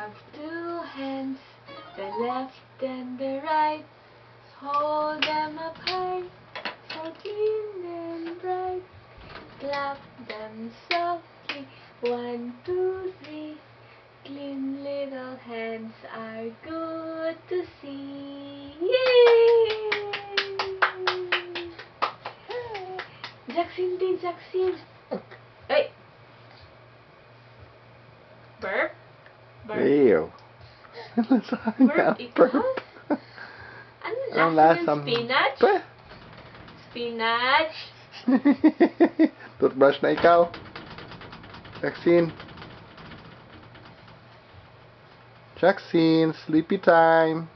have two hands, the left and the right. Hold them apart, so clean and bright. Clap them softly, 1, 2, 3. Clean little hands are good to see. Yay! Jackson din, Jackson. Ay! Burp? Burp? Ew. Burp, ikaw? Ano lasa ng spinach? Spinach? Toothbrush na ikaw. Jackson. Jackson, sleepy time.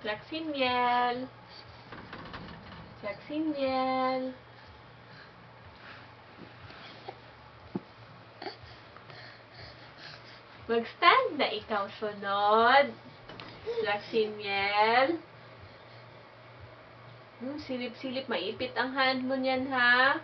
Jackson Miel. Jackson Miel. Mag-stand na ikaw sunod. Jackson Miel. Silip-silip, maipit ang hand mo niyan, ha?